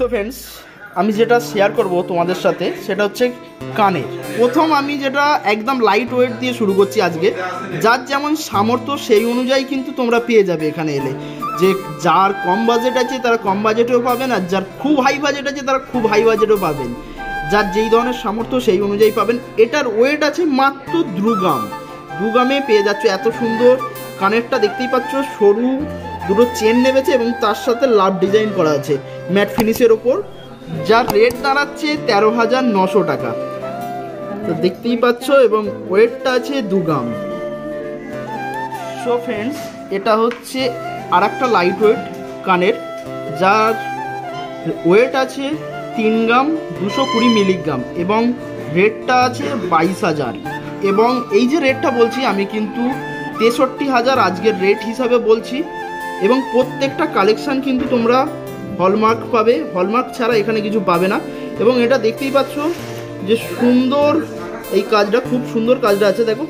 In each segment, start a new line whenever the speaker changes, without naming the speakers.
So friends, আমি যেটা share করব তোমাদের সাথে সেটা হচ্ছে কানের। প্রথম আমি যেটা একদম লাইট ওয়েট দিয়ে শুরু করছি আজকে। যার যেমন সামর্থ্য সেই অনুযায়ী কিন্তু তোমরা পেয়ে যাবে এখানে এলে। যে যার কম বাজেট আছে তারা কম বাজেটেও পাবেন, আর যার খুব হাই বাজেট আছে তারা খুব হাই বাজেটেও পাবেন। যার যেই ধরনের সামর্থ্য সেই অনুযায়ী পাবেন। এটার ওয়েট আছে মাত্র 2 গ্রাম। 2 গ্রামে পেয়ে যাচ্ছ এত সুন্দর কানেরটা। দেখতেই পাচ্ছ সরু দুটো চেন নেমেছে এবং তার সাথে লাভ ডিজাইন করা আছে ম্যাট ফিনিশের ওপর, যার রেট দাঁড়াচ্ছে 13,900 টাকা। তো দেখতেই পাচ্ছ এবং ওয়েটটা আছে 2 গ্রাম। সো ফ্রেন্ডস, এটা হচ্ছে আর একটা লাইট ওয়েট কানের, যার ওয়েট আছে 3 গ্রাম 220 মিলিগ্রাম এবং রেটটা আছে 22,000। এবং এই যে রেটটা বলছি আমি কিন্তু 63,000 আজকের রেট হিসাবে বলছি। এবং প্রত্যেকটা কালেকশান কিন্তু তোমরা হলমার্ক পাবে, হলমার্ক ছাড়া এখানে কিছু পাবে না। এবং এটা দেখতেই পাচ্ছ যে সুন্দর এই কাজটা, খুব সুন্দর কাজটা আছে। দেখো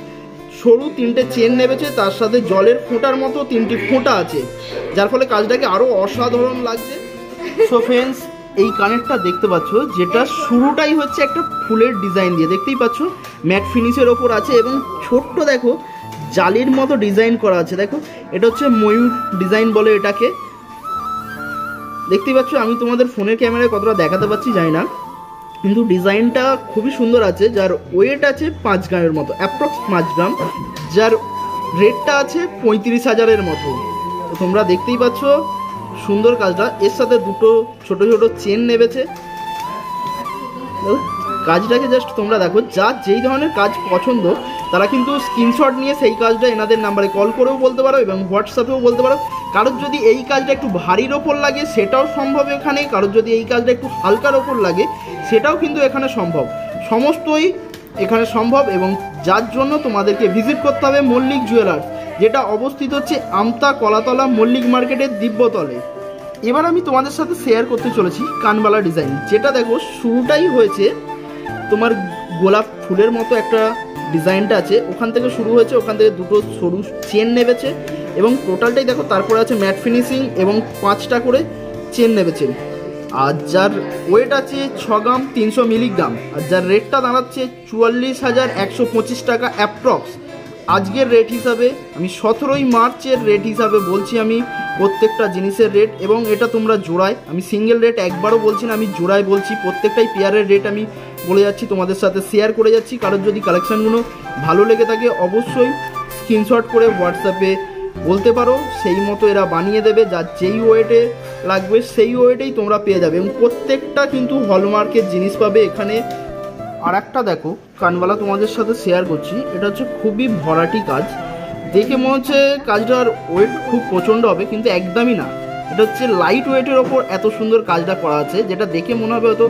সরু 3টে চেন নেমেছে, তার সাথে জলের ফোঁটার মতো 3টি ফোঁটা আছে, যার ফলে কাজটাকে আরও অসাধারণ লাগছে। সো ফ্রেন্ডস, এই কানেরটা দেখতে পাচ্ছ যেটা শুরুটাই হচ্ছে একটা ফুলের ডিজাইন দিয়ে, দেখতেই পাচ্ছ ম্যাট ফিনিশের ওপর আছে এবং ছোট্ট দেখো জালির মতো ডিজাইন করা আছে। দেখো এটা হচ্ছে ময়ূর ডিজাইন বলে এটাকে। দেখতেই পাচ্ছ, আমি তোমাদের ফোনের ক্যামেরায় কতটা দেখাতে পাচ্ছি জানি না, কিন্তু ডিজাইনটা খুবই সুন্দর আছে। যার ওয়েট আছে 5 গ্রামের মতো, অ্যাপ্রক্স 5 গ্রাম, যার রেটটা আছে 35,000-এর মতো। তো তোমরা দেখতেই পাচ্ছ সুন্দর কাজটা। এর সাথে দুটো ছোট ছোট চেন নেমেছে। কাজটাকে জাস্ট তোমরা দেখো, যার যেই ধরনের কাজ পছন্দ তারা কিন্তু স্ক্রিনশট নিয়ে সেই কাজটা এনাদের নাম্বারে কল করেও বলতে পারো এবং হোয়াটসঅ্যাপেও বলতে পারো। কারোর যদি এই কাজটা একটু ভারীর ওপর লাগে সেটাও সম্ভব এখানে, কারোর যদি এই কাজটা একটু হালকার ওপর লাগে সেটাও কিন্তু এখানে সম্ভব। সমস্তই এখানে সম্ভব এবং যার জন্য তোমাদেরকে ভিজিট করতে হবে মল্লিক জুয়েলার্স, যেটা অবস্থিত হচ্ছে আমতা কলাতলা মল্লিক মার্কেটের দিব্যতলে। এবার আমি তোমাদের সাথে শেয়ার করতে চলেছি কানবালা ডিজাইন, যেটা দেখো শুরুটাই হয়েছে তোমার গোলাপ ফুলের মতো একটা ডিজাইনটা আছে, ওখান থেকে শুরু হয়েছে, ওখান থেকে দুটো সরু চেন নেমেছে এবং টোটালটাই দেখো। তারপরে আছে ম্যাট ফিনিশিং এবং 5টা করে চেন নেমেছে। আর যার ওয়েট আছে 6 গ্রাম 300 মিলিগ্রাম, আর যার রেটটা দাঁড়াচ্ছে 44,125 টাকা অ্যাপ্রক্স আজকের রেট হিসাবে। আমি 17ই মার্চের রেট হিসাবে বলছি আমি প্রত্যেকটা জিনিসের রেট। এবং এটা তোমরা জোড়ায়, আমি সিঙ্গেল রেট একবারও বলছি না, আমি জোড়ায় বলছি। প্রত্যেকটাই পেয়ারের রেট আমি বলে যাচ্ছি, তোমাদের সাথে শেয়ার করে যাচ্ছি। কারোর যদি কালেকশানগুলো ভালো লেগে থাকে অবশ্যই স্ক্রিনশট করে হোয়াটসঅ্যাপে বলতে পারো, সেই মতো এরা বানিয়ে দেবে। যার যেই ওয়েটে লাগবে সেই ওয়েটেই তোমরা পেয়ে যাবে এবং প্রত্যেকটা কিন্তু হলমার্কের জিনিস পাবে এখানে। আর একটা দেখো কানবালা তোমাদের সাথে শেয়ার করছি, এটা হচ্ছে খুবই ভরাটি কাজ। দেখে মনে হচ্ছে কাজটার ওয়েট খুব প্রচণ্ড হবে, কিন্তু একদমই না। এটা হচ্ছে লাইট ওয়েটের ওপর এত সুন্দর কাজটা করা আছে, যেটা দেখে মনে হবে হয়তো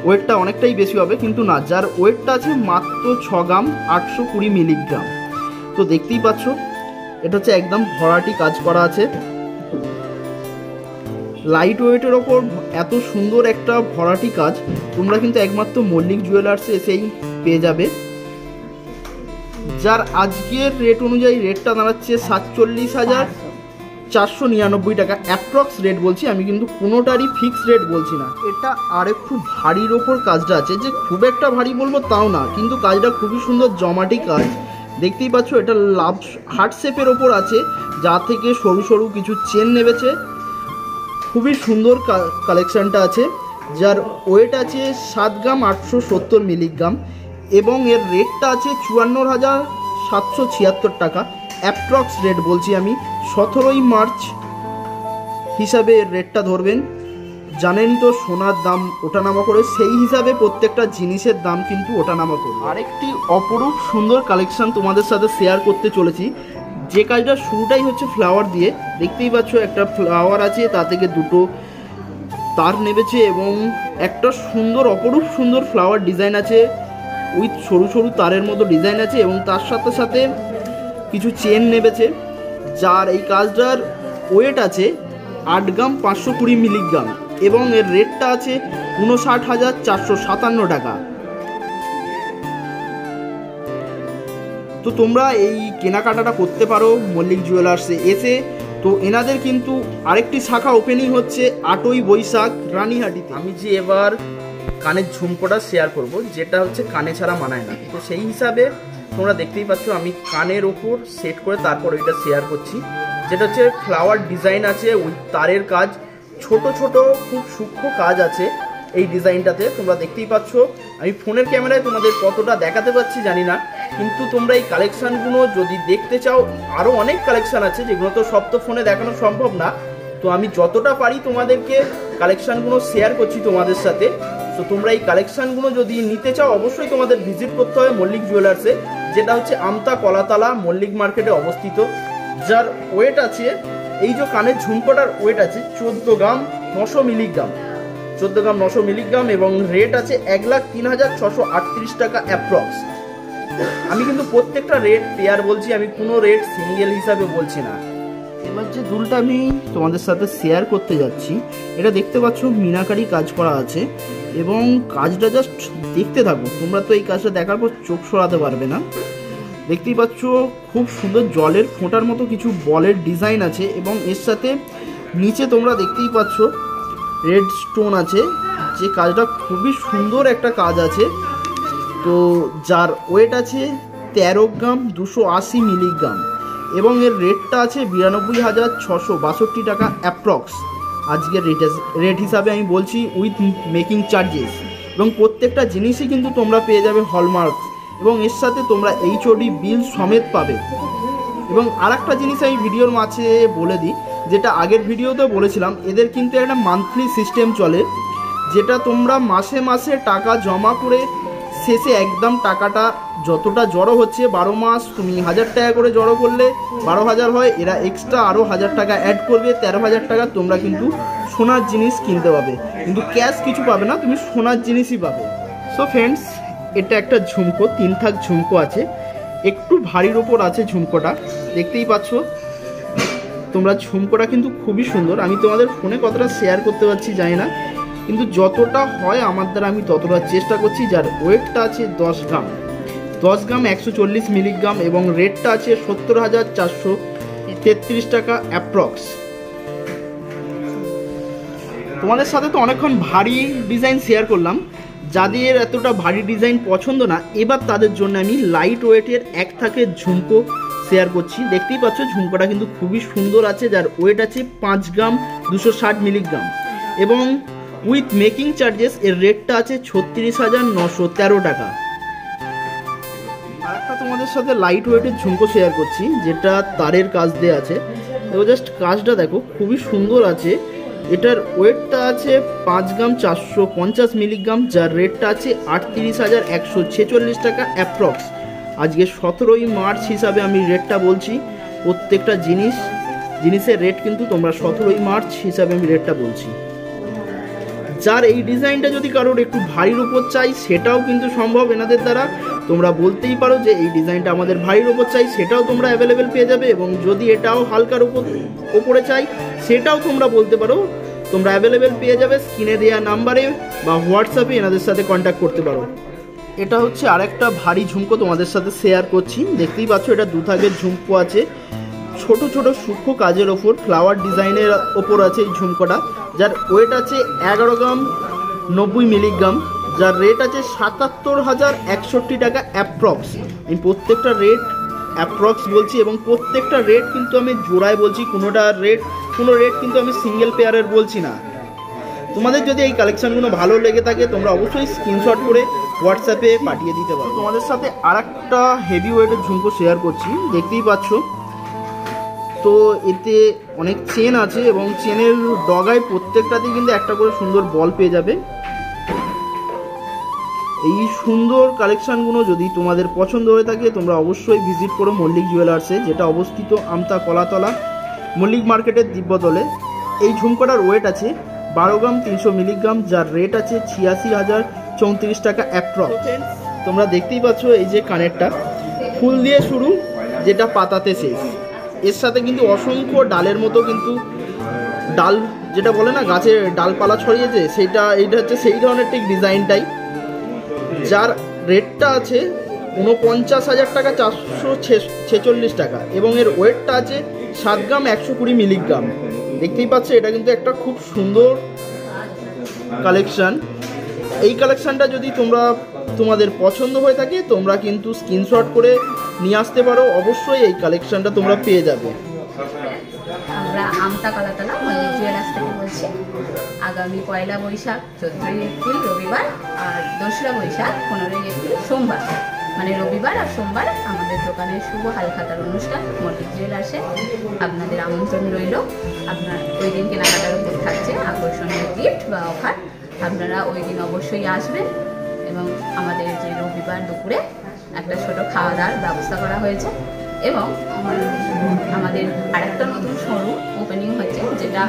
ওয়েটটা অনেকটাই বেশি হবে, কিন্তু না। যার ওয়েটটা আছে মাত্র 6 গ্রাম 820 মিলিগ্রাম। তো দেখতেই পাচ্ছ এটা হচ্ছে একদম ভরাটি কাজ করা আছে। লাইট ওয়েটের ওপর এত সুন্দর একটা ভরাটি কাজ তোমরা কিন্তু একমাত্র মল্লিক জুয়েলার্সে এসেই পেয়ে যাবে। যার আজকের রেট অনুযায়ী রেটটা দাঁড়াচ্ছে 47,499 টাকা অ্যাপ্রক্স রেট বলছি আমি, কিন্তু কোনোটারই ফিক্সড রেট বলছি না। এটা আর একটু ভারীর ওপর কাজটা আছে, যে খুব একটা ভারী বলবো তাও না, কিন্তু কাজটা খুবই সুন্দর জমাটি কাজ। দেখতেই পাচ্ছ এটা লাভ হার্ট শেপের ওপর আছে, যা থেকে সরু সরু কিছু চেন নেমেছে। খুবই সুন্দর কালেকশানটা আছে, যার ওয়েট আছে 7 গ্রাম 870 মিলিগ্রাম এবং এর রেটটা আছে 54,776 টাকা অ্যাপ্রক্স রেট বলছি আমি। 17ই মার্চ হিসাবে এর রেটটা ধরবেন। জানেন তো সোনার দাম ওঠানামা করে, সেই হিসাবে প্রত্যেকটা জিনিসের দাম কিন্তু ওঠানামা করে। আরেকটি অপরূপ সুন্দর কালেকশান তোমাদের সাথে শেয়ার করতে চলেছি, যে কাজটা শুরুটাই হচ্ছে ফ্লাওয়ার দিয়ে। দেখতেই পাচ্ছ একটা ফ্লাওয়ার আছে, তা থেকে দুটো তার নেমেছে এবং একটা সুন্দর অপরূপ সুন্দর ফ্লাওয়ার ডিজাইন আছে, উইথ সরু সরু তারের মতো ডিজাইন আছে এবং তার সাথে সাথে কিছু চেন নেমেছে। যার এই কাজটার ওয়েট আছে 8 গ্রাম 520 মিলিগ্রাম এবং এর রেটটা আছে 59,457 টাকা। তো তোমরা এই কেনাকাটাটা করতে পারো মল্লিক জুয়েলার্সে এসে। তো এনাদের কিন্তু আরেকটি শাখা ওপেনিং হচ্ছে 8ই বৈশাখ রানীহাটিতে। আমি যে এবার কানের ঝুমকোটা শেয়ার করব, যেটা হচ্ছে কানে ছাড়া মানায় না, তো সেই হিসাবে তোমরা দেখতেই পাচ্ছ আমি কানের ওপর সেট করে তারপর ওইটা শেয়ার করছি, যেটা হচ্ছে ফ্লাওয়ার ডিজাইন আছে, ওই তারের কাজ, ছোট ছোট খুব সূক্ষ্ম কাজ আছে এই ডিজাইনটাতে। তোমরা দেখতেই পাচ্ছ, আমি ফোনের ক্যামেরায় তোমাদের কতটা দেখাতে পাচ্ছি জানি না, কিন্তু তোমরা এই কালেকশানগুলো যদি দেখতে চাও, আরও অনেক কালেকশান আছে যেগুলো তো সব তো ফোনে দেখানো সম্ভব না। তো আমি যতটা পারি তোমাদেরকে কালেকশানগুলো শেয়ার করছি তোমাদের সাথে। তো তোমরা এই কালেকশানগুলো যদি নিতে চাও অবশ্যই তোমাদের ভিজিট করতে হবে মল্লিক জুয়েলার্সে, যেটা হচ্ছে আমতা কলাতলা মল্লিক মার্কেটে অবস্থিত। যার ওয়েট আছে, এই যে কানের ঝুমকোটার ওয়েট আছে 14 গ্রাম 900 মিলিগ্রাম, 14 গ্রাম 900 মিলিগ্রাম, এবং রেট আছে 1,03,638 টাকা অ্যাপ্রক্স। আমি কিন্তু প্রত্যেকটা রেট পেয়ার বলছি, আমি কোনো রেট সিঙ্গেল হিসাবে বলছি না। এবার যে দুলটা আমি তোমাদের সাথে শেয়ার করতে যাচ্ছি, এটা দেখতে পাচ্ছ মিনাকারি কাজ করা আছে, এবং কাজটা জাস্ট দেখতে থাকো, তোমরা তো এই কাজটা দেখার পর চোখ সরাতে পারবে না। দেখতেই পাচ্ছ খুব সুন্দর জলের ফোঁটার মতো কিছু বলের ডিজাইন আছে, এবং এর সাথে নিচে তোমরা দেখতেই পাচ্ছ রেড স্টোন আছে, যে কাজটা খুবই সুন্দর একটা কাজ আছে। তো যার ওয়েট আছে 13 গ্রাম 280 মিলিগ্রাম, এবং এর রেটটা আছে 92,662 টাকা অ্যাপ্রক্স আজকের রেট হিসাবে আমি বলছি, উইথ মেকিং চার্জেস। এবং প্রত্যেকটা জিনিসই কিন্তু তোমরা পেয়ে যাবে হলমার্ক, এবং এর সাথে তোমরা HOD বিল সমেত পাবে। এবং আর একটা জিনিস আমি ভিডিওর মাঝে বলে দিই, যেটা আগের ভিডিওতেও বলেছিলাম, এদের কিন্তু একটা মান্থলি সিস্টেম চলে, যেটা তোমরা মাসে মাসে টাকা জমা করে শেষে একদম টাকাটা যতটা জড়ো হচ্ছে, 12 মাস তুমি 1000 টাকা করে জড়ো করলে 12,000 হয়, এরা এক্সট্রা আরও 1000 টাকা অ্যাড করবে, 13,000 টাকা তোমরা কিন্তু সোনার জিনিস কিনতে পাবে, কিন্তু ক্যাশ কিছু পাবে না, তুমি সোনার জিনিসই পাবে। সো ফ্রেন্ডস, এটা একটা ঝুমকো, 3 থাক ঝুমকো আছে, একটু ভারীর ওপর আছে ঝুমকোটা, দেখতেই পাচ্ছ তোমরা। ঝুমকোটা কিন্তু খুবই সুন্দর, আমি তোমাদের ফোনে কতটা শেয়ার করতে পারছি জানি না, কিন্তু যতটা হয় আমার দ্বারা আমি ততটা চেষ্টা করছি। যার ওয়েটটা আছে 10 গ্রাম 140 মিলিগ্রাম, এবং রেটটা আছে 70,433 টাকা অ্যাপ্রক্স। তোমাদের সাথে তো অনেকক্ষণ ভারী ডিজাইন শেয়ার করলাম, যাদের এতটা ভারী ডিজাইন পছন্দ না, এবার তাদের জন্য আমি লাইট ওয়েটের এক থাকের ঝুমকো শেয়ার করছি। দেখতেই পাচ্ছ ঝুমকোটা কিন্তু খুবই সুন্দর আছে, যার ওয়েট আছে 5 গ্রাম 260 মিলিগ্রাম, এবং উইথ মেকিং চার্জেস এর রেটটা আছে 36,913 টাকা। আর একটা তোমাদের সাথে লাইট ওয়েটের ঝুমকো শেয়ার করছি, যেটা তারের কাজ দিয়ে আছে, তো জাস্ট কাজটা দেখো খুবই সুন্দর আছে। এটার ওয়েটটা আছে 5 গ্রাম 450 মিলিগ্রাম, যার রেটটা আছে 38,146 টাকা অ্যাপ্রক্স। আজকে 17ই মার্চ হিসাবে আমি রেটটা বলছি, প্রত্যেকটা জিনিসের রেট কিন্তু তোমরা 17ই মার্চ হিসাবে আমি রেটটা বলছি। যার এই ডিজাইনটা যদি কারোর একটু ভারীর উপর চাই, সেটাও কিন্তু সম্ভব এনাদের দ্বারা। তোমরা বলতেই পারো যে এই ডিজাইনটা আমাদের ভারীর উপর চাই, সেটাও তোমরা অ্যাভেলেবেল পেয়ে যাবে, এবং যদি এটাও হালকার উপরে চাই, সেটাও তোমরা বলতে পারো, তোমরা অ্যাভেলেবেল পেয়ে যাবে। স্ক্রিনে দেওয়া নাম্বারে বা হোয়াটসঅ্যাপে এনাদের সাথে কন্ট্যাক্ট করতে পারো। এটা হচ্ছে আরেকটা ভারী ঝুমকো তোমাদের সাথে শেয়ার করছি, দেখতেই পাচ্ছ এটা 2 থাকের ঝুমকো আছে, ছোট ছোট সূক্ষ্ম কাজের ওপর ফ্লাওয়ার ডিজাইনের ওপর আছে এই ঝুমকোটা, যার ওয়েট আছে 11 গ্রাম 90 মিলিগ্রাম, যার রেট আছে 77,061 টাকা অ্যাপ্রক্স। আমি প্রত্যেকটা রেট অ্যাপ্রক্স বলছি, এবং প্রত্যেকটা রেট কিন্তু আমি জোড়ায় বলছি, কোনো রেট কিন্তু আমি সিঙ্গেল পেয়ারের বলছি না। তোমাদের যদি এই কালেকশনগুলো ভালো লেগে থাকে, তোমরা অবশ্যই স্ক্রিনশট করে হোয়াটসঅ্যাপে পাঠিয়ে দিতে পারো। তোমাদের সাথে আর একটা হেভি ওয়েটের ঝুমকো শেয়ার করছি, দেখতেই পাচ্ছ। তো এতে অনেক চেন আছে, এবং চেনের ডগায় প্রত্যেকটাতেই কিন্তু একটা করে সুন্দর বল পেয়ে যাবে। এই সুন্দর কালেকশানগুলো যদি তোমাদের পছন্দ হয়ে থাকে, তোমরা অবশ্যই ভিজিট করো মল্লিক জুয়েলার্সে, যেটা অবস্থিত আমতা কলাতলা মল্লিক মার্কেটের দিব্যতলে। এই ঝুমকোটার ওয়েট আছে 12 গ্রাম 300 মিলিগ্রাম, যার রেট আছে 86,034 টাকা অ্যাপ্রক্স। তোমরা দেখতেই পাচ্ছ এই যে কানেরটা ফুল দিয়ে শুরু, যেটা পাতাতে শেষ, এর সাথে কিন্তু অসংখ্য ডালের মতো কিন্তু ডাল, যেটা বলে না গাছের ডালপালা ছড়িয়েছে, এইটা হচ্ছে সেই ধরনের ঠিক ডিজাইনটাই। যার রেটটা আছে 49,446 টাকা, এবং এর ওয়েটটা আছে 7 গ্রাম 120 মিলিগ্রাম। দেখতেই পাচ্ছ এটা কিন্তু একটা খুব সুন্দর কালেকশান। এই কালেকশানটা যদি তোমাদের পছন্দ হয়ে থাকে তোমরা কিন্তু স্ক্রিনশট করে নিয়ে আসতে পারো, অবশ্যই এই কালেকশানটা তোমরা পেয়ে যাবে।
আমরা আমতা কলাতলা মল্লিক জুয়েলার্স থেকে বলছি। আগামী 1 বৈশাখ 14 এপ্রিল রবিবার আর 2রা বৈশাখ 15 এপ্রিল সোমবার, মানে রবিবার আর সোমবার আমাদের দোকানের শুভ হালখাতার অনুষ্ঠান মল্লিক জুয়েলার্সে। আপনাদের আমন্ত্রণ রইল। আপনার ওই দিন কেনাকাটার উপর থাকছে আকর্ষণীয় গিফট বা অফার। আপনারা ওই দিন অবশ্যই আসবেন এবং আমাদের যে রবিবার দুপুরে একটা ছোট খাওয়া দাওয়ার ব্যবস্থা করা হয়েছে এবং আমাদের আরেকটা নতুন শোরুম ওপেনিং হচ্ছে, যেটা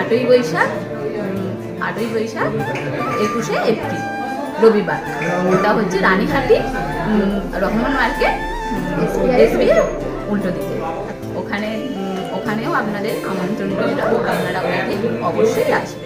8ই বৈশাখ 21শে এপ্রিল রবিবার। ওটা হচ্ছে রানীহাটি রহমান মার্কেট এসবি উল্টো দিকে। ওখানেও আপনাদের আমন্ত্রণ রইল, আপনারা ওই দিন অবশ্যই আসবেন।